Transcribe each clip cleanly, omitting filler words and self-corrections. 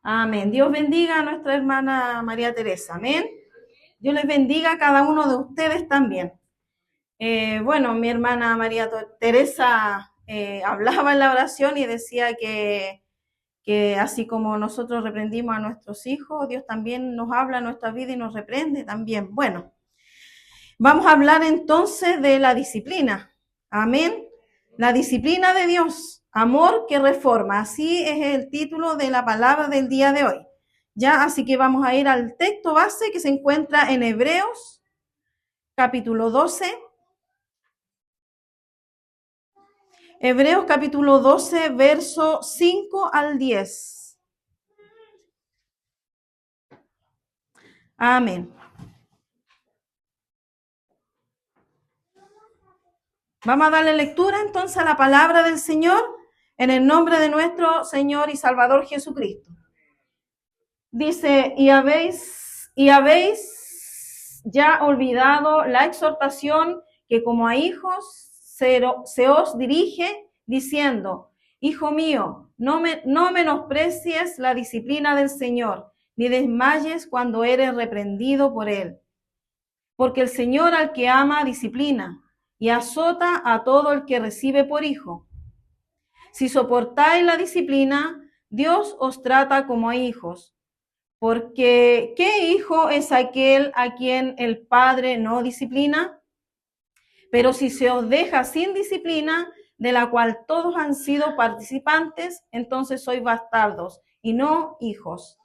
Amén. Dios bendiga a nuestra hermana María Teresa. Amén. Dios les bendiga a cada uno de ustedes también. Bueno, mi hermana María Teresa hablaba en la oración y decía que así como nosotros reprendimos a nuestros hijos, Dios también nos habla en nuestra vida y nos reprende también. Bueno, vamos a hablar entonces de la disciplina. Amén. La disciplina de Dios, amor que reforma. Así es el título de la palabra del día de hoy. Ya, así que vamos a ir al texto base que se encuentra en Hebreos, capítulo 12. Hebreos, capítulo 12, verso 5 al 10. Amén. Vamos a darle lectura entonces a la palabra del Señor en el nombre de nuestro Señor y Salvador Jesucristo. Dice, y habéis ya olvidado la exhortación que como a hijos se os dirige, diciendo, hijo mío, no menosprecies la disciplina del Señor, ni desmayes cuando eres reprendido por él. Porque el Señor al que ama disciplina, y azota a todo el que recibe por hijo. Si soportáis la disciplina, Dios os trata como a hijos. Porque, ¿qué hijo es aquel a quien el Padre no disciplina? Pero si se os deja sin disciplina, de la cual todos han sido participantes, entonces sois bastardos y no hijos.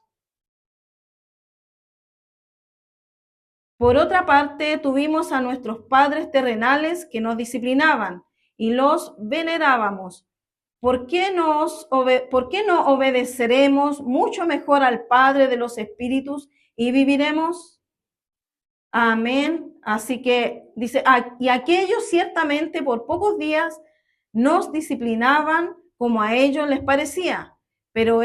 Por otra parte, tuvimos a nuestros padres terrenales que nos disciplinaban y los venerábamos. ¿Por qué no obedeceremos mucho mejor al Padre de los Espíritus y viviremos? Amén. Así que dice, y aquellos ciertamente por pocos días nos disciplinaban como a ellos les parecía, pero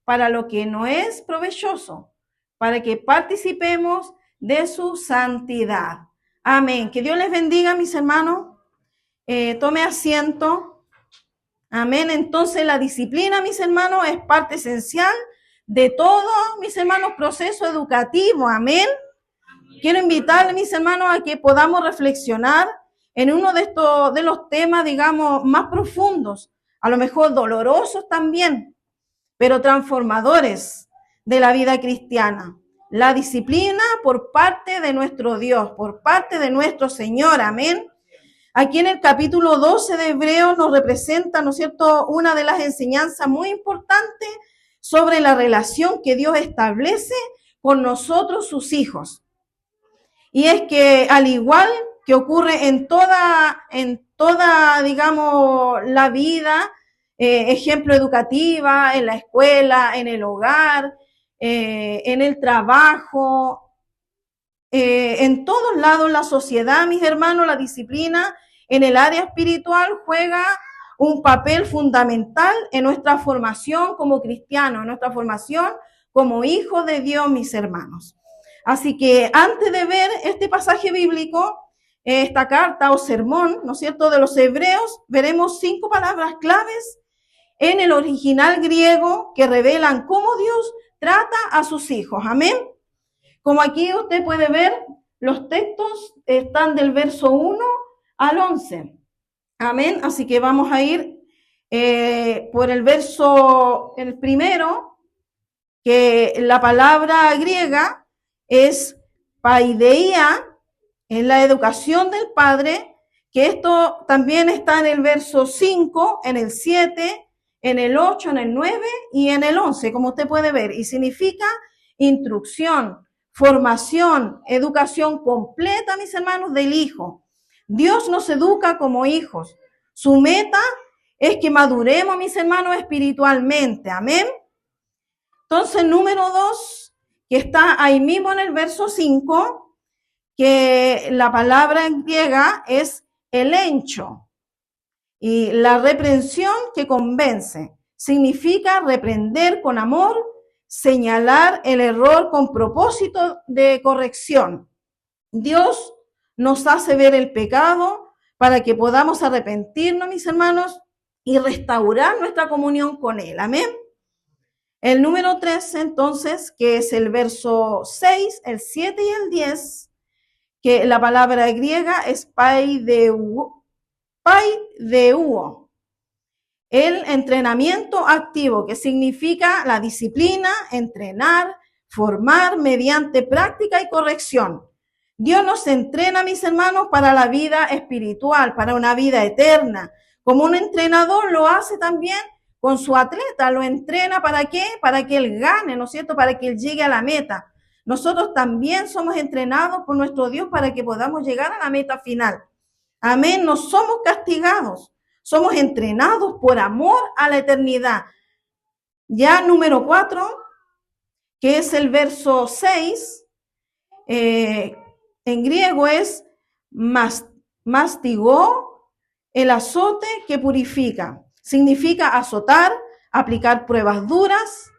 para lo que no es provechoso, para que participemos de su santidad. Amén. Que Dios les bendiga, mis hermanos. Tome asiento. Amén. Entonces la disciplina, mis hermanos, es parte esencial de todo, mis hermanos, proceso educativo. Amén. Quiero invitarles, mis hermanos, a que podamos reflexionar en uno de los temas, digamos, más profundos, a lo mejor dolorosos también, pero transformadores de la vida cristiana. La disciplina por parte de nuestro Dios, por parte de nuestro Señor. Amén. Aquí en el capítulo 12 de Hebreos nos representa, ¿no es cierto?, una de las enseñanzas muy importantes sobre la relación que Dios establece con nosotros, sus hijos. Y es que al igual que ocurre en toda, digamos, la vida, ejemplo educativa, en la escuela, en el hogar, en el trabajo, en todos lados la sociedad, mis hermanos, la disciplina en el área espiritual juega un papel fundamental en nuestra formación como cristianos, en nuestra formación como hijos de Dios, mis hermanos. Así que antes de ver este pasaje bíblico, esta carta o sermón, ¿no es cierto?, de los hebreos, veremos 5 palabras claves en el original griego que revelan cómo Dios trata a sus hijos. Amén. Como aquí usted puede ver, los textos están del verso 1 al 11. Amén. Así que vamos a ir por el verso, el primero, que la palabra griega es paideia, en la educación del padre, que esto también está en el verso 5, en el 7, en el 8, en el 9 y en el 11, como usted puede ver, y significa instrucción, formación, educación completa, mis hermanos, del hijo. Dios nos educa como hijos. Su meta es que maduremos, mis hermanos, espiritualmente. Amén. Entonces, número 2, que está ahí mismo en el verso 5, que la palabra en griega es elencho. Y la reprensión que convence significa reprender con amor, señalar el error con propósito de corrección. Dios nos hace ver el pecado para que podamos arrepentirnos, mis hermanos, y restaurar nuestra comunión con Él. Amén. El número 13, entonces, que es el verso 6, el 7 y el 10, que la palabra griega es paideuo, el entrenamiento activo, que significa la disciplina, entrenar, formar mediante práctica y corrección. Dios nos entrena, mis hermanos, para la vida espiritual, para una vida eterna. Como un entrenador lo hace también con su atleta, lo entrena ¿para qué? Para que él gane, ¿no es cierto? Para que él llegue a la meta. Nosotros también somos entrenados por nuestro Dios para que podamos llegar a la meta final. Amén, no somos castigados, somos entrenados por amor a la eternidad. Ya número 4, que es el verso 6, en griego es mastigó, el azote que purifica. Significa azotar, aplicar pruebas duras.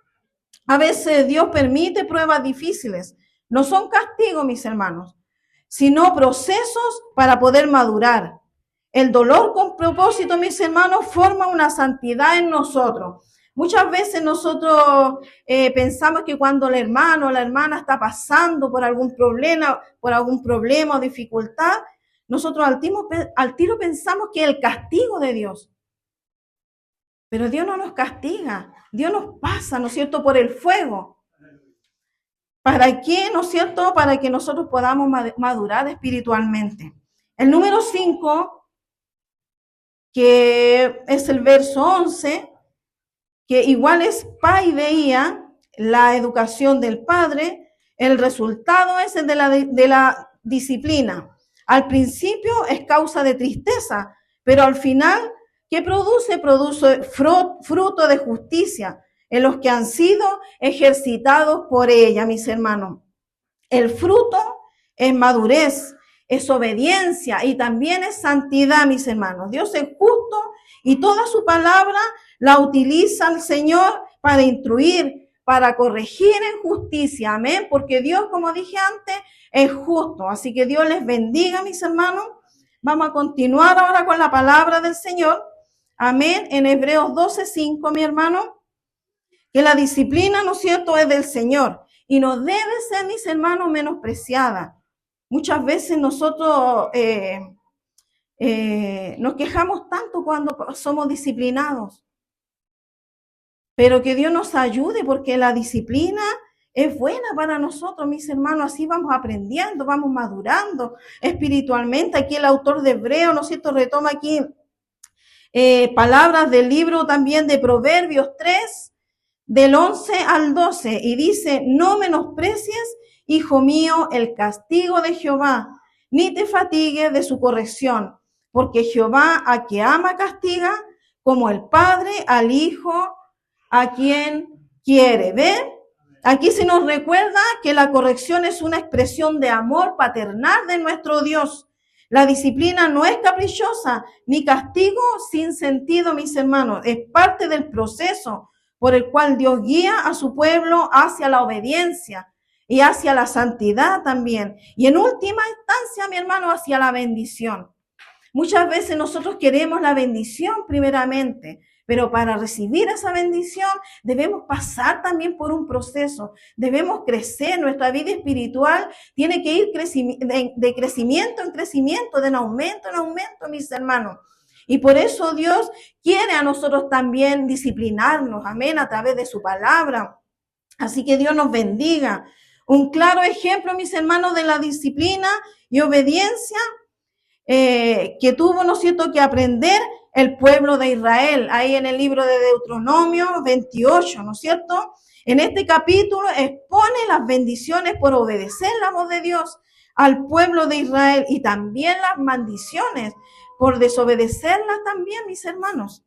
A veces Dios permite pruebas difíciles. No son castigos, mis hermanos, sino procesos para poder madurar. El dolor con propósito, mis hermanos, forma una santidad en nosotros. Muchas veces nosotros pensamos que cuando el hermano o la hermana está pasando por algún problema o dificultad, nosotros al tiro pensamos que es el castigo de Dios. Pero Dios no nos castiga, Dios nos pasa, ¿no es cierto?, por el fuego. ¿Para qué, no es cierto?, para que nosotros podamos madurar espiritualmente. El número 5, que es el verso 11, que igual es paideia, la educación del padre, el resultado es el de la disciplina. Al principio es causa de tristeza, pero al final, ¿qué produce? Produce fruto de justicia en los que han sido ejercitados por ella, mis hermanos. El fruto es madurez, es obediencia y también es santidad, mis hermanos. Dios es justo y toda su palabra la utiliza el Señor para instruir, para corregir en justicia. Amén. Porque Dios, como dije antes, es justo. Así que Dios les bendiga, mis hermanos. Vamos a continuar ahora con la palabra del Señor. Amén. En Hebreos 12:5, mi hermano, que la disciplina, ¿no es cierto?, es del Señor y no debe ser, mis hermanos, menospreciada. Muchas veces nosotros nos quejamos tanto cuando somos disciplinados, pero que Dios nos ayude porque la disciplina es buena para nosotros, mis hermanos. Así vamos aprendiendo, vamos madurando espiritualmente. Aquí el autor de Hebreos, ¿no es cierto?, retoma aquí palabras del libro también de Proverbios 3, del 11 al 12, y dice: no menosprecies, hijo mío, el castigo de Jehová, ni te fatigues de su corrección, porque Jehová a quien ama castiga, como el padre al hijo a quien quiere. ¿Ven? Aquí se nos recuerda que la corrección es una expresión de amor paternal de nuestro Dios. La disciplina no es caprichosa, ni castigo sin sentido, mis hermanos. Es parte del proceso por el cual Dios guía a su pueblo hacia la obediencia y hacia la santidad también. Y en última instancia, mi hermano, hacia la bendición. Muchas veces nosotros queremos la bendición primeramente, pero para recibir esa bendición debemos pasar también por un proceso. Debemos crecer. Nuestra vida espiritual tiene que ir de crecimiento en crecimiento, de aumento en aumento, mis hermanos. Y por eso Dios quiere a nosotros también disciplinarnos, amén, a través de su palabra. Así que Dios nos bendiga. Un claro ejemplo, mis hermanos, de la disciplina y obediencia que tuvo, ¿no es cierto?, que aprender el pueblo de Israel, ahí en el libro de Deuteronomio 28, ¿no es cierto? En este capítulo expone las bendiciones por obedecer la voz de Dios al pueblo de Israel y también las maldiciones por desobedecerlas también, mis hermanos.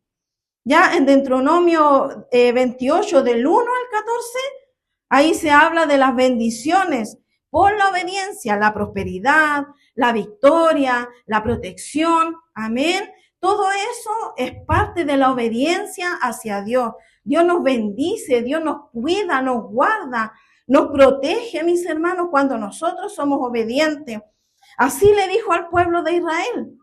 Ya en Deuteronomio 28, del 1 al 14, ahí se habla de las bendiciones por la obediencia, la prosperidad, la victoria, la protección, amén. Todo eso es parte de la obediencia hacia Dios. Dios nos bendice, Dios nos cuida, nos guarda, nos protege, mis hermanos, cuando nosotros somos obedientes. Así le dijo al pueblo de Israel.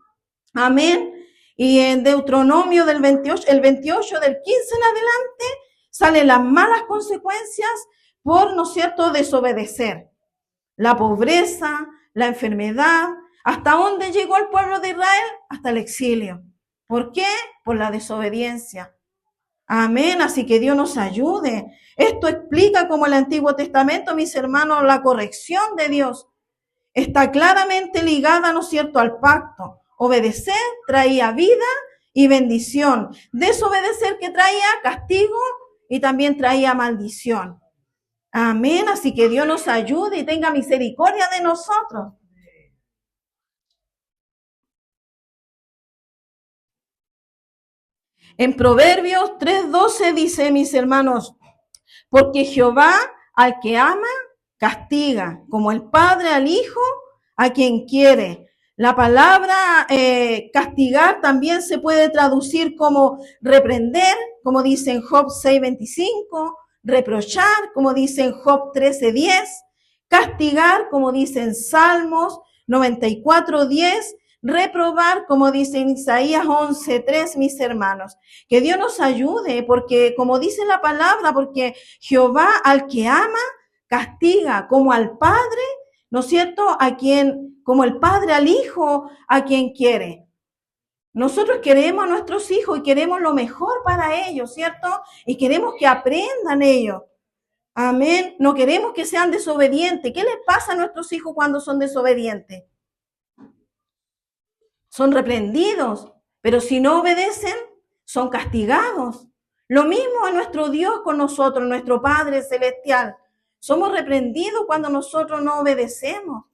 Amén. Y en Deuteronomio del 28, el 28 del 15 en adelante, salen las malas consecuencias por, ¿no es cierto?, desobedecer. La pobreza, la enfermedad. ¿Hasta dónde llegó el pueblo de Israel? Hasta el exilio. ¿Por qué? Por la desobediencia. Amén, así que Dios nos ayude. Esto explica como el Antiguo Testamento, mis hermanos, la corrección de Dios está claramente ligada, ¿no es cierto?, al pacto. Obedecer traía vida y bendición. Desobedecer que traía castigo y también traía maldición. Amén, así que Dios nos ayude y tenga misericordia de nosotros. En Proverbios 3:12 dice, mis hermanos, porque Jehová al que ama, castiga, como el padre al hijo, a quien quiere. La palabra castigar también se puede traducir como reprender, como dice en Job 6:25, reprochar, como dice en Job 13:10, castigar, como dice en Salmos 94:10, reprobar, como dice en Isaías 11:3, mis hermanos. Que Dios nos ayude, porque como dice la palabra, porque Jehová al que ama, castiga, como al Padre, ¿no es cierto?, a quien, como el Padre al Hijo, a quien quiere. Nosotros queremos a nuestros hijos y queremos lo mejor para ellos, ¿cierto? Y queremos que aprendan ellos. Amén. No queremos que sean desobedientes. ¿Qué les pasa a nuestros hijos cuando son desobedientes? Son reprendidos, pero si no obedecen, son castigados. Lo mismo a nuestro Dios con nosotros, nuestro Padre Celestial. Somos reprendidos cuando nosotros no obedecemos.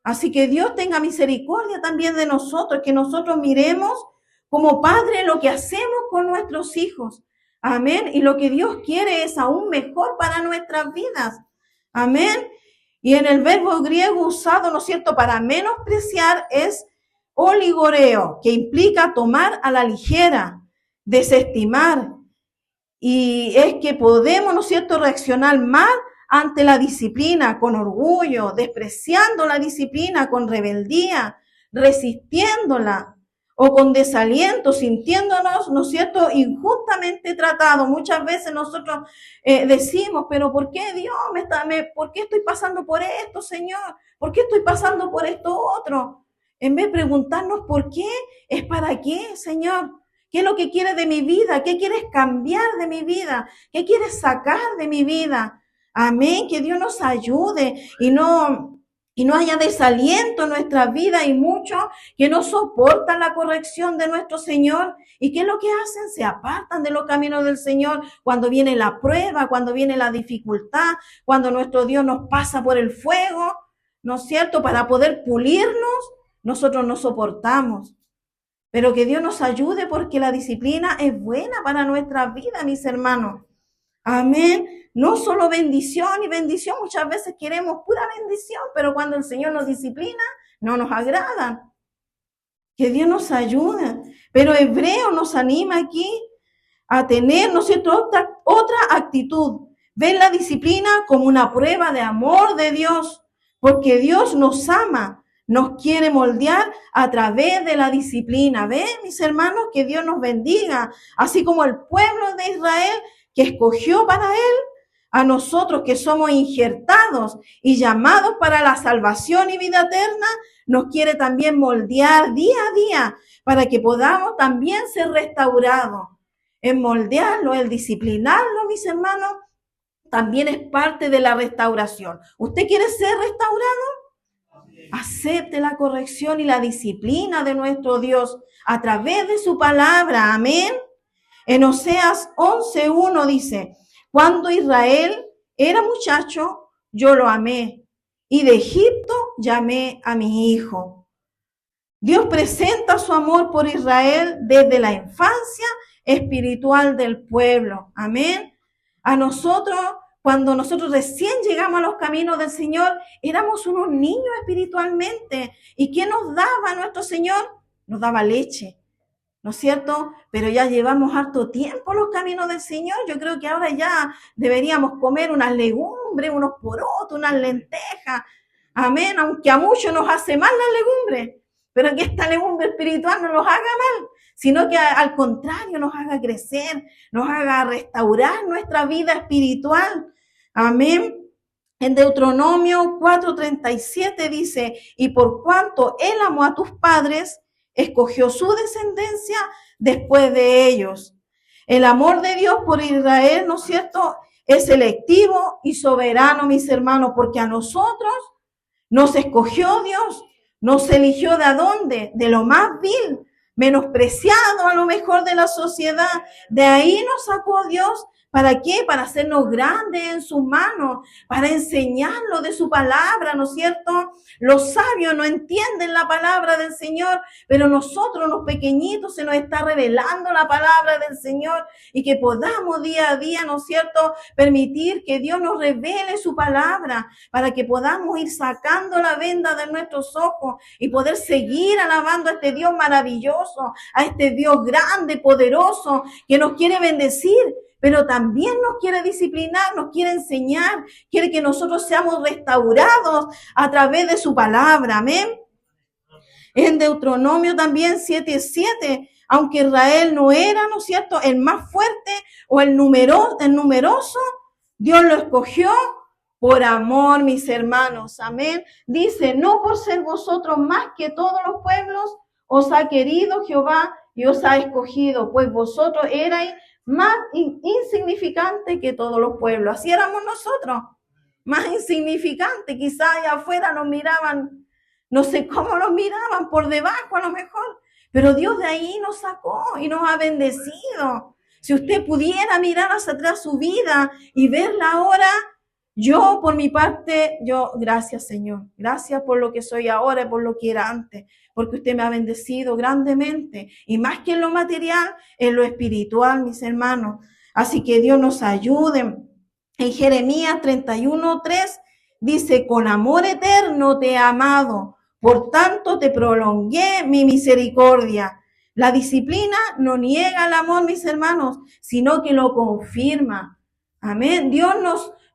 Así que Dios tenga misericordia también de nosotros, que nosotros miremos como Padre lo que hacemos con nuestros hijos. Amén. Y lo que Dios quiere es aún mejor para nuestras vidas. Amén. Y en el verbo griego usado, ¿no es cierto?, para menospreciar es oligoreo, que implica tomar a la ligera, desestimar. Y es que podemos, ¿no es cierto?, reaccionar mal ante la disciplina, con orgullo, despreciando la disciplina, con rebeldía, resistiéndola, o con desaliento, sintiéndonos, ¿no es cierto?, injustamente tratados. Muchas veces nosotros decimos, pero ¿por qué Dios por qué estoy pasando por esto, Señor? ¿Por qué estoy pasando por esto otro? En vez de preguntarnos por qué, es para qué, Señor. ¿Qué es lo que quieres de mi vida? ¿Qué quieres cambiar de mi vida? ¿Qué quieres sacar de mi vida? Amén, que Dios nos ayude y no haya desaliento en nuestra vida. Y muchos que no soportan la corrección de nuestro Señor. ¿Y qué es lo que hacen? Se apartan de los caminos del Señor cuando viene la prueba, cuando viene la dificultad, cuando nuestro Dios nos pasa por el fuego, ¿no es cierto?, para poder pulirnos. Nosotros no soportamos, pero que Dios nos ayude porque la disciplina es buena para nuestra vida, mis hermanos. Amén. No solo bendición y bendición, muchas veces queremos pura bendición, pero cuando el Señor nos disciplina, no nos agrada. Que Dios nos ayude. Pero Hebreo nos anima aquí a tener, ¿no es cierto?, otra actitud. Ven la disciplina como una prueba de amor de Dios, porque Dios nos ama. Nos quiere moldear a través de la disciplina. ¿Ven, mis hermanos? Que Dios nos bendiga. Así como el pueblo de Israel que escogió para Él, a nosotros que somos injertados y llamados para la salvación y vida eterna, nos quiere también moldear día a día para que podamos también ser restaurados. En moldearlo, el disciplinarlo, mis hermanos, también es parte de la restauración. ¿Usted quiere ser restaurado? Acepte la corrección y la disciplina de nuestro Dios a través de su palabra. Amén. En Oseas 11:1 dice, cuando Israel era muchacho, yo lo amé, y de Egipto llamé a mi hijo. Dios presenta su amor por Israel desde la infancia espiritual del pueblo. Amén. A nosotros, cuando nosotros recién llegamos a los caminos del Señor, éramos unos niños espiritualmente. ¿Y qué nos daba nuestro Señor? Nos daba leche, ¿no es cierto? Pero ya llevamos harto tiempo en los caminos del Señor. Yo creo que ahora ya deberíamos comer unas legumbres, unos porotos, unas lentejas. Amén, aunque a muchos nos hace mal las legumbres, pero que esta legumbre espiritual no nos haga mal, sino que al contrario nos haga crecer, nos haga restaurar nuestra vida espiritual. Amén. En Deuteronomio 4:37 dice, y por cuanto él amó a tus padres, escogió su descendencia después de ellos. El amor de Dios por Israel, ¿no es cierto?, es selectivo y soberano, mis hermanos, porque a nosotros nos escogió Dios, nos eligió ¿de dónde? De lo más vil, menospreciado a lo mejor de la sociedad. De ahí nos sacó Dios. ¿Para qué? Para hacernos grandes en sus manos, para enseñarlo de su palabra, ¿no es cierto? Los sabios no entienden la palabra del Señor, pero nosotros, los pequeñitos, se nos está revelando la palabra del Señor y que podamos día a día, ¿no es cierto?, permitir que Dios nos revele su palabra para que podamos ir sacando la venda de nuestros ojos y poder seguir alabando a este Dios maravilloso, a este Dios grande, poderoso, que nos quiere bendecir, pero también nos quiere disciplinar, nos quiere enseñar, quiere que nosotros seamos restaurados a través de su palabra. Amén. En Deuteronomio también 7:7, aunque Israel no era, ¿no es cierto?, el más fuerte o el numeroso, Dios lo escogió por amor, mis hermanos. Amén. Dice, no por ser vosotros más que todos los pueblos, os ha querido Jehová y os ha escogido, pues vosotros erais más insignificante que todos los pueblos. Así éramos nosotros, más insignificante. Quizás allá afuera nos miraban, no sé cómo nos miraban, por debajo a lo mejor, pero Dios de ahí nos sacó y nos ha bendecido. Si usted pudiera mirar hacia atrás su vida y verla ahora, yo por mi parte, gracias Señor, gracias por lo que soy ahora y por lo que era antes, porque usted me ha bendecido grandemente, y más que en lo material, en lo espiritual, mis hermanos. Así que Dios nos ayude. En Jeremías 31:3 dice, con amor eterno te he amado, por tanto te prolongué mi misericordia. La disciplina no niega el amor, mis hermanos, sino que lo confirma. Amén. Dios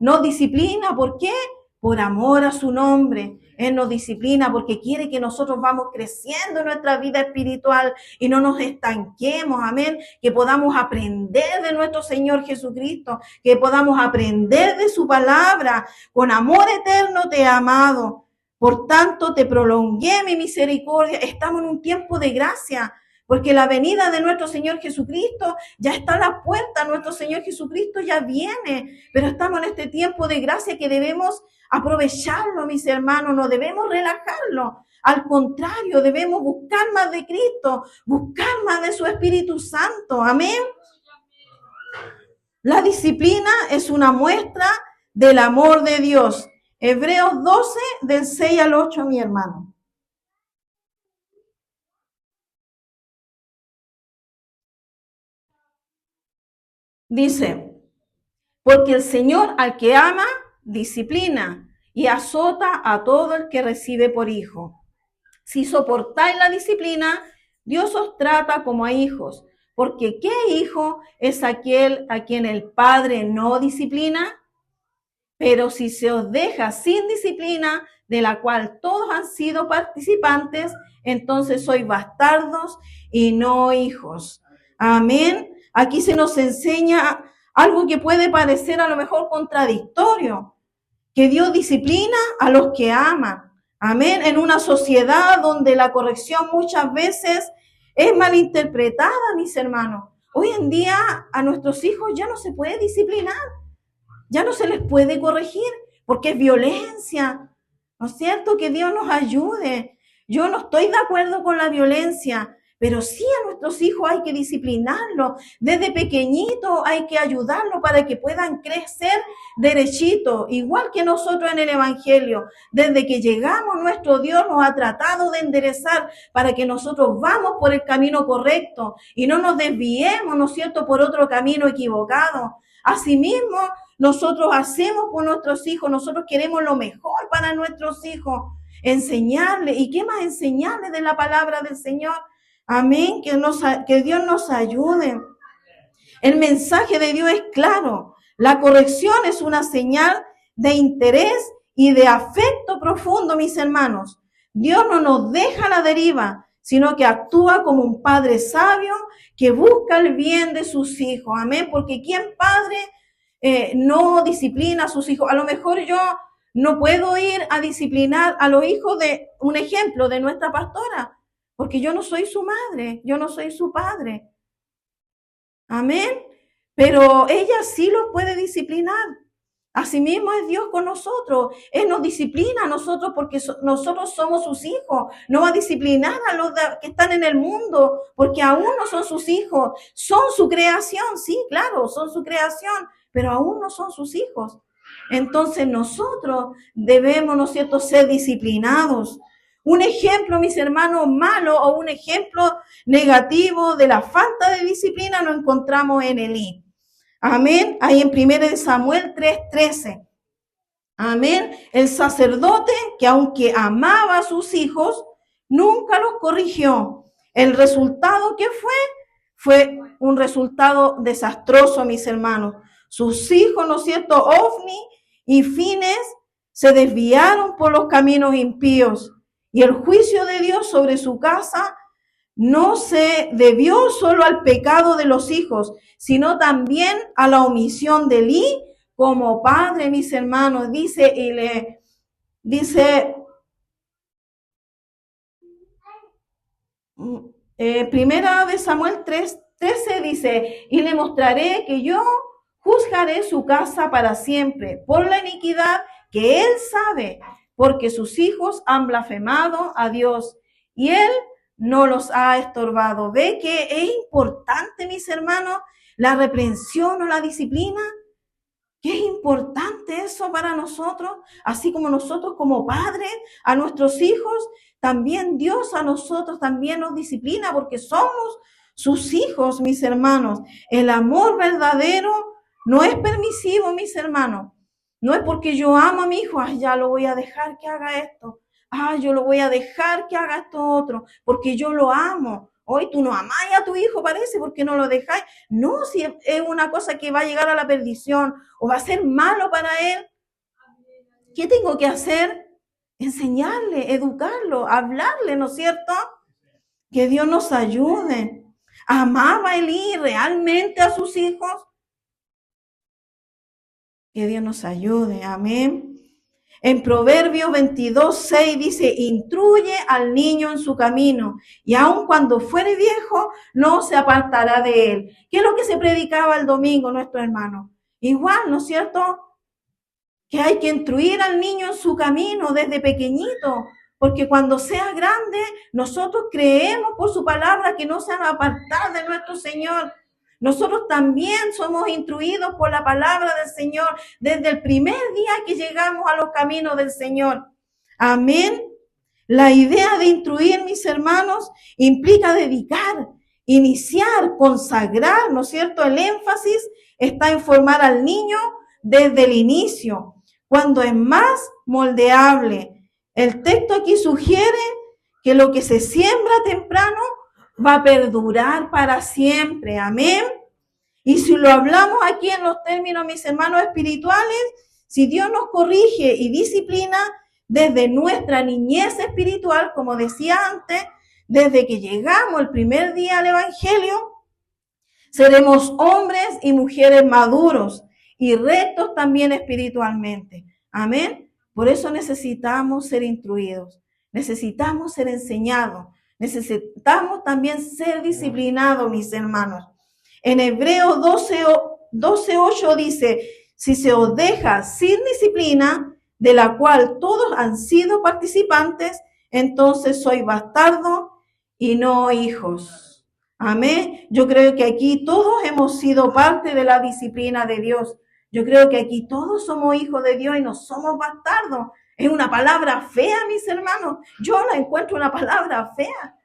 nos disciplina, ¿por qué? Por amor a su nombre. Él nos disciplina porque quiere que nosotros vamos creciendo en nuestra vida espiritual y no nos estanquemos, amén, que podamos aprender de nuestro Señor Jesucristo, que podamos aprender de su palabra. Con amor eterno te he amado, por tanto te prolongué mi misericordia. Estamos en un tiempo de gracia, porque la venida de nuestro Señor Jesucristo ya está a la puerta. Nuestro Señor Jesucristo ya viene, pero estamos en este tiempo de gracia que debemos aprovecharlo, mis hermanos, no debemos relajarlo. Al contrario, debemos buscar más de Cristo, buscar más de su Espíritu Santo. Amén. La disciplina es una muestra del amor de Dios. Hebreos 12, del 6 al 8, mi hermano. Dice, porque el Señor al que ama, disciplina y azota a todo el que recibe por hijo. Si soportáis la disciplina, Dios os trata como a hijos, porque ¿qué hijo es aquel a quien el Padre no disciplina? Pero si se os deja sin disciplina, de la cual todos han sido participantes, entonces sois bastardos y no hijos. Amén. Aquí se nos enseña algo que puede parecer a lo mejor contradictorio, que Dios disciplina a los que aman. Amén. En una sociedad donde la corrección muchas veces es malinterpretada, mis hermanos. Hoy en día a nuestros hijos ya no se puede disciplinar, ya no se les puede corregir, porque es violencia. ¿No es cierto? Que Dios nos ayude. Yo no estoy de acuerdo con la violencia, pero sí a nuestros hijos hay que disciplinarlos. Desde pequeñitos hay que ayudarlos para que puedan crecer derechito, igual que nosotros en el Evangelio. Desde que llegamos, nuestro Dios nos ha tratado de enderezar para que nosotros vamos por el camino correcto y no nos desviemos, ¿no es cierto?, por otro camino equivocado. Asimismo, nosotros hacemos por nuestros hijos, nosotros queremos lo mejor para nuestros hijos, enseñarles. ¿Y qué más enseñarles de la palabra del Señor? Amén, que Dios nos ayude. El mensaje de Dios es claro. La corrección es una señal de interés y de afecto profundo, mis hermanos. Dios no nos deja a la deriva, sino que actúa como un padre sabio que busca el bien de sus hijos. Amén. Porque ¿quién padre no disciplina a sus hijos? A lo mejor yo no puedo ir a disciplinar a los hijos de, un ejemplo, de nuestra pastora, porque yo no soy su madre, yo no soy su padre. Amén. Pero ella sí los puede disciplinar. Asimismo es Dios con nosotros. Él nos disciplina a nosotros porque nosotros somos sus hijos. No va a disciplinar a los que están en el mundo porque aún no son sus hijos. Son su creación, sí, claro, son su creación, pero aún no son sus hijos. Entonces nosotros debemos, ¿no es cierto?, ser disciplinados. Un ejemplo, mis hermanos, malo o un ejemplo negativo de la falta de disciplina lo encontramos en Elí. Amén. Ahí en 1 Samuel 3:13. Amén. El sacerdote que aunque amaba a sus hijos, nunca los corrigió. El resultado que fue un resultado desastroso, mis hermanos. Sus hijos, ¿no es cierto?, Ofni y Fines, se desviaron por los caminos impíos. Y el juicio de Dios sobre su casa no se debió solo al pecado de los hijos, sino también a la omisión de Elí como padre, mis hermanos. Dice Primera de Samuel 3:13 dice, y le mostraré que yo juzgaré su casa para siempre por la iniquidad que él sabe, porque sus hijos han blasfemado a Dios y él no los ha estorbado. ¿Ve que es importante, mis hermanos, la reprensión o la disciplina? ¿Qué es importante eso para nosotros? Así como nosotros como padres a nuestros hijos, también Dios a nosotros también nos disciplina porque somos sus hijos, mis hermanos. El amor verdadero no es permisivo, mis hermanos. No es porque yo amo a mi hijo, ya lo voy a dejar que haga esto. Yo lo voy a dejar que haga esto otro, porque yo lo amo. Hoy tú no amáis a tu hijo, parece, porque no lo dejáis. No, si es una cosa que va a llegar a la perdición o va a ser malo para él. ¿Qué tengo que hacer? Enseñarle, educarlo, hablarle, ¿no es cierto? Que Dios nos ayude. ¿Amaba Elí realmente a sus hijos? Que Dios nos ayude, amén. En Proverbios 22:6 dice, instruye al niño en su camino, y aun cuando fuere viejo, no se apartará de él. ¿Qué es lo que se predicaba el domingo, nuestro hermano? Igual, ¿no es cierto? Que hay que instruir al niño en su camino desde pequeñito, porque cuando sea grande, nosotros creemos por su palabra que no se van a apartar de nuestro Señor. Nosotros también somos instruidos por la palabra del Señor desde el primer día que llegamos a los caminos del Señor. Amén. La idea de instruir, mis hermanos, implica dedicar, iniciar, consagrar, ¿no es cierto? El énfasis está en formar al niño desde el inicio, cuando es más moldeable. El texto aquí sugiere que lo que se siembra temprano va a perdurar para siempre. Amén. Y si lo hablamos aquí en los términos, mis hermanos espirituales, si Dios nos corrige y disciplina desde nuestra niñez espiritual, como decía antes, desde que llegamos el primer día al Evangelio, seremos hombres y mujeres maduros y rectos también espiritualmente. Amén. Por eso necesitamos ser instruidos, necesitamos ser enseñados, necesitamos también ser disciplinados, mis hermanos. En Hebreos 12:8 dice, si se os deja sin disciplina, de la cual todos han sido participantes, entonces sois bastardos y no hijos. Amén. Yo creo que aquí todos hemos sido parte de la disciplina de Dios. Yo creo que aquí todos somos hijos de Dios y no somos bastardos. Es una palabra fea, mis hermanos. Yo la encuentro una palabra fea,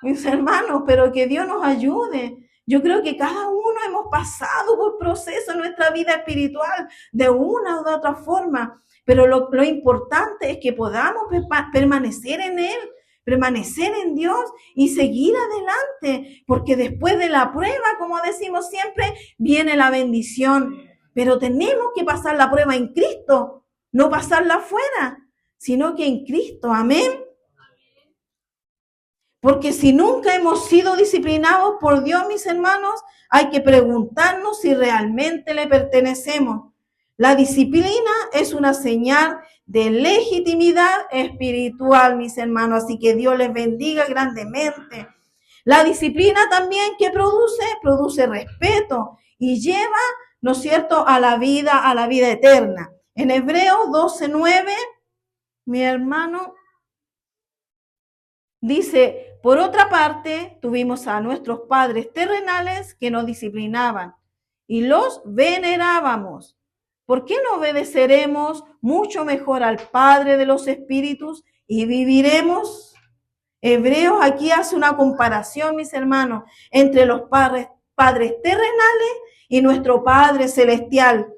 mis hermanos, pero que Dios nos ayude. Yo creo que cada uno hemos pasado por procesos en nuestra vida espiritual de una u otra forma, pero lo importante es que podamos permanecer en Él, permanecer en Dios y seguir adelante, porque después de la prueba, como decimos siempre, viene la bendición. Pero tenemos que pasar la prueba en Cristo, no pasarla afuera, sino que en Cristo. Amén. Porque si nunca hemos sido disciplinados por Dios, mis hermanos, hay que preguntarnos si realmente le pertenecemos. La disciplina es una señal de legitimidad espiritual, mis hermanos, así que Dios les bendiga grandemente. La disciplina también que produce respeto y lleva, ¿no es cierto?, a la vida eterna. En Hebreos 12:9, mi hermano, dice, por otra parte, tuvimos a nuestros padres terrenales que nos disciplinaban y los venerábamos. ¿Por qué no obedeceremos mucho mejor al Padre de los Espíritus y viviremos? Hebreos aquí hace una comparación, mis hermanos, entre los padres terrenales y nuestro Padre celestial.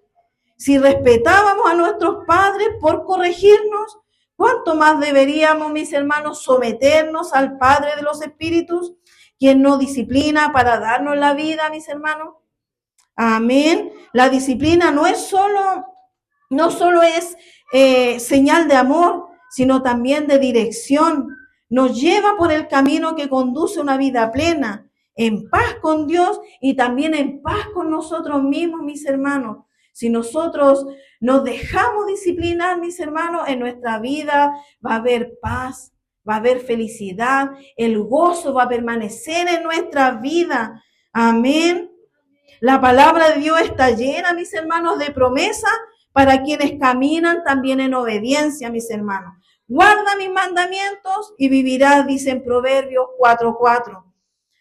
Si respetábamos a nuestros padres por corregirnos, ¿cuánto más deberíamos, mis hermanos, someternos al Padre de los Espíritus, quien nos disciplina para darnos la vida, mis hermanos? Amén. La disciplina no solo es señal de amor, sino también de dirección. Nos lleva por el camino que conduce a una vida plena, en paz con Dios y también en paz con nosotros mismos, mis hermanos. Si nosotros nos dejamos disciplinar, mis hermanos, en nuestra vida va a haber paz, va a haber felicidad, el gozo va a permanecer en nuestra vida. Amén. La palabra de Dios está llena, mis hermanos, de promesas para quienes caminan también en obediencia, mis hermanos. Guarda mis mandamientos y vivirás, dice en Proverbios 4:4.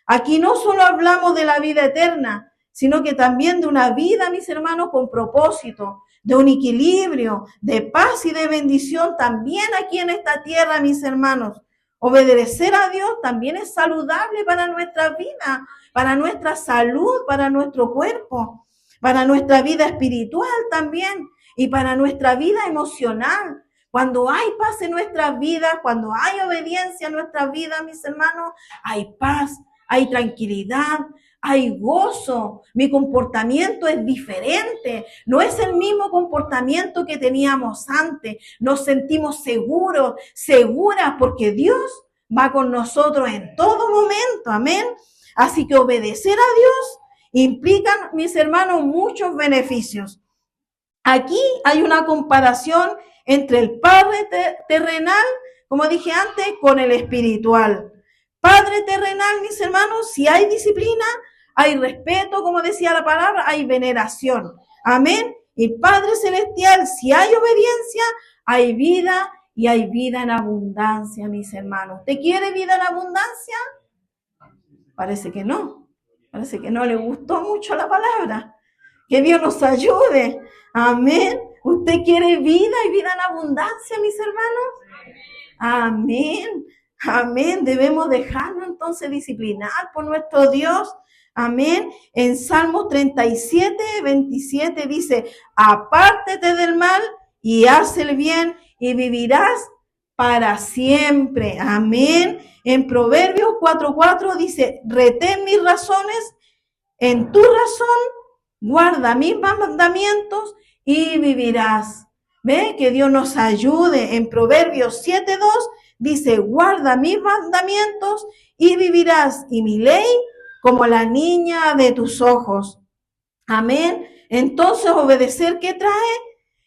Aquí no solo hablamos de la vida eterna, sino que también de una vida, mis hermanos, con propósito, de un equilibrio, de paz y de bendición también aquí en esta tierra, mis hermanos. Obedecer a Dios también es saludable para nuestra vida, para nuestra salud, para nuestro cuerpo, para nuestra vida espiritual también y para nuestra vida emocional. Cuando hay paz en nuestras vidas, cuando hay obediencia en nuestras vidas, mis hermanos, hay paz, hay tranquilidad, hay gozo. Mi comportamiento es diferente. No es el mismo comportamiento que teníamos antes. Nos sentimos seguros, seguras, porque Dios va con nosotros en todo momento. Amén. Así que obedecer a Dios implica, mis hermanos, muchos beneficios. Aquí hay una comparación entre el Padre terrenal, como dije antes, con el espiritual. Padre terrenal, mis hermanos, si hay disciplina, hay respeto, como decía la palabra, hay veneración. Amén. Y Padre celestial, si hay obediencia, hay vida y hay vida en abundancia, mis hermanos. ¿Usted quiere vida en abundancia? Parece que no. Parece que no le gustó mucho la palabra. Que Dios nos ayude. Amén. ¿Usted quiere vida y vida en abundancia, mis hermanos? Amén. Amén. Debemos dejarnos entonces disciplinar por nuestro Dios. Amén. En Salmos 37:27 dice, apártete del mal y haz el bien y vivirás para siempre. Amén. En Proverbios 4:4 dice, retén mis razones, en tu razón guarda mis mandamientos y vivirás. ¿Ve? Que Dios nos ayude. En Proverbios 7:2 dice, guarda mis mandamientos y vivirás, y mi ley como la niña de tus ojos. Amén. Entonces, obedecer, ¿qué trae?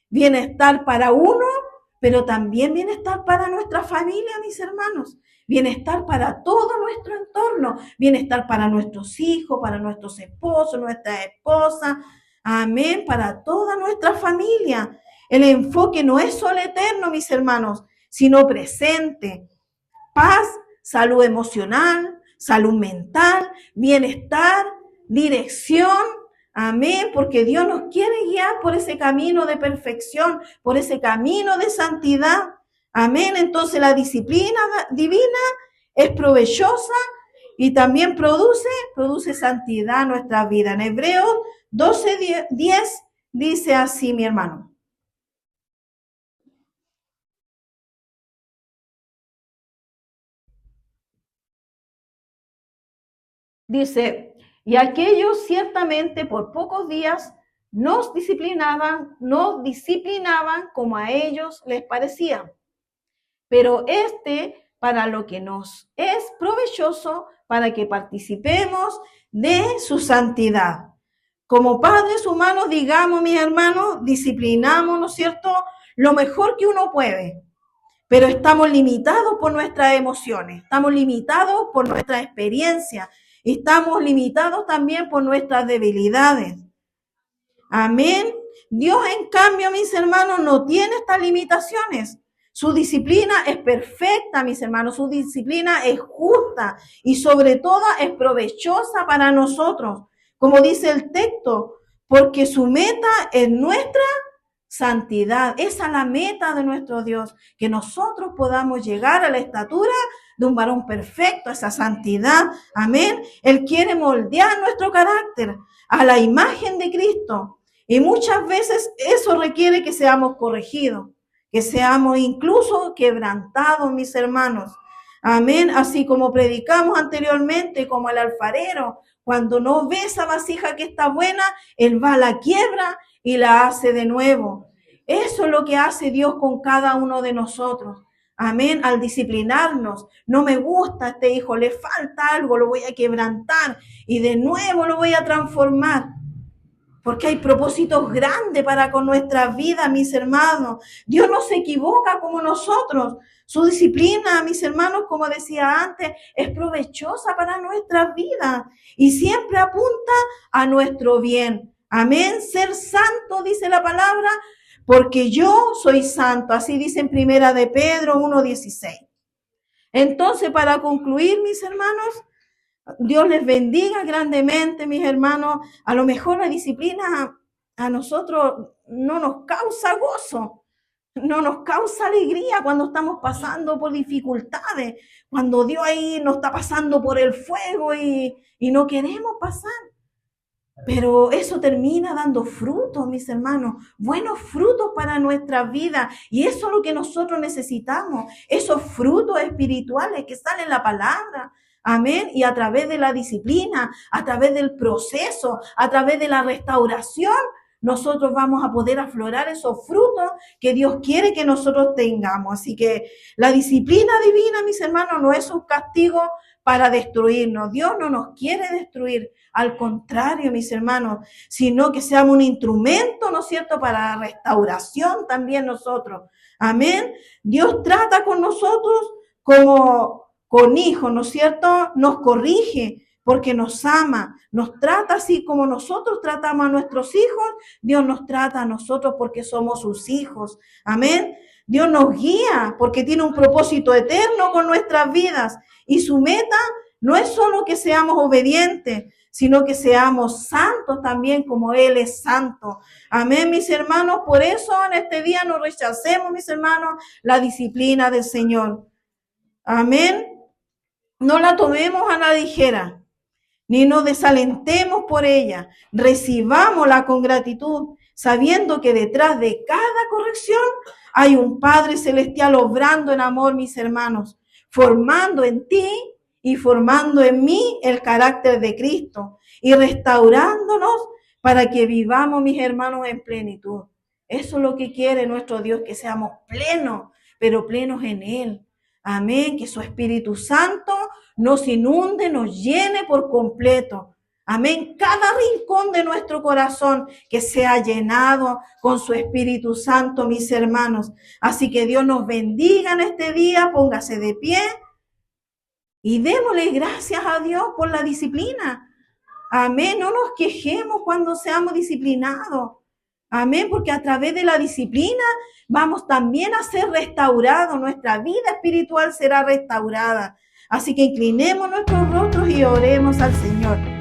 Bienestar para uno, pero también bienestar para nuestra familia, mis hermanos. Bienestar para todo nuestro entorno. Bienestar para nuestros hijos, para nuestros esposos, nuestras esposas. Amén. Para toda nuestra familia. El enfoque no es solo eterno, mis hermanos, sino presente. Paz, salud emocional, salud mental, bienestar, dirección. Amén, porque Dios nos quiere guiar por ese camino de perfección, por ese camino de santidad. Amén, entonces la disciplina divina es provechosa y también produce santidad en nuestra vida. En Hebreos 12:10 dice así, mi hermano. Dice, y aquellos ciertamente por pocos días nos disciplinaban como a ellos les parecía. Pero para lo que nos es provechoso, para que participemos de su santidad. Como padres humanos, digamos, mis hermanos, disciplinamos, ¿no es cierto?, lo mejor que uno puede, pero estamos limitados por nuestras emociones, estamos limitados por nuestra experiencia, estamos limitados también por nuestras debilidades. Amén. Dios, en cambio, mis hermanos, no tiene estas limitaciones. Su disciplina es perfecta, mis hermanos. Su disciplina es justa y sobre todo es provechosa para nosotros. Como dice el texto, porque su meta es nuestra santidad. Esa es la meta de nuestro Dios, que nosotros podamos llegar a la estatura de un varón perfecto, esa santidad. Amén. Él quiere moldear nuestro carácter a la imagen de Cristo. Y muchas veces eso requiere que seamos corregidos, que seamos incluso quebrantados, mis hermanos. Amén. Así como predicamos anteriormente, como el alfarero, cuando no ve esa vasija que está buena, él va a la quiebra y la hace de nuevo. Eso es lo que hace Dios con cada uno de nosotros. Amén. Al disciplinarnos, no me gusta este hijo, le falta algo, lo voy a quebrantar y de nuevo lo voy a transformar. Porque hay propósitos grandes para con nuestras vidas, mis hermanos. Dios no se equivoca como nosotros. Su disciplina, mis hermanos, como decía antes, es provechosa para nuestras vidas y siempre apunta a nuestro bien. Amén. Ser santo, dice la palabra, porque yo soy santo. Así dice en Primera de Pedro 1:16. Entonces, para concluir, mis hermanos, Dios les bendiga grandemente, mis hermanos. A lo mejor la disciplina a nosotros no nos causa gozo, no nos causa alegría cuando estamos pasando por dificultades, cuando Dios ahí nos está pasando por el fuego y no queremos pasar. Pero eso termina dando frutos, mis hermanos, buenos frutos para nuestra vida. Y eso es lo que nosotros necesitamos, esos frutos espirituales que salen en la palabra. Amén. Y a través de la disciplina, a través del proceso, a través de la restauración, nosotros vamos a poder aflorar esos frutos que Dios quiere que nosotros tengamos. Así que la disciplina divina, mis hermanos, no es un castigo para destruirnos. Dios no nos quiere destruir. Al contrario, mis hermanos, sino que seamos un instrumento, ¿no es cierto?, para la restauración también nosotros. Amén. Dios trata con nosotros como con hijos, ¿no es cierto? Nos corrige porque nos ama, nos trata así como nosotros tratamos a nuestros hijos. Dios nos trata a nosotros porque somos sus hijos. Amén. Dios nos guía porque tiene un propósito eterno con nuestras vidas y su meta no es solo que seamos obedientes, sino que seamos santos también como Él es santo. Amén, mis hermanos. Por eso en este día no rechacemos, mis hermanos, la disciplina del Señor. Amén. No la tomemos a la ligera, ni nos desalentemos por ella. Recibámosla con gratitud, sabiendo que detrás de cada corrección hay un Padre Celestial obrando en amor, mis hermanos, formando en ti y formando en mí el carácter de Cristo y restaurándonos para que vivamos, mis hermanos, en plenitud. Eso es lo que quiere nuestro Dios, que seamos plenos, pero plenos en Él. Amén, que su Espíritu Santo nos inunde, nos llene por completo. Amén, cada rincón de nuestro corazón que sea llenado con su Espíritu Santo, mis hermanos. Así que Dios nos bendiga en este día, póngase de pie y démosle gracias a Dios por la disciplina. Amén, no nos quejemos cuando seamos disciplinados. Amén, porque a través de la disciplina vamos también a ser restaurados, nuestra vida espiritual será restaurada. Así que inclinemos nuestros rostros y oremos al Señor.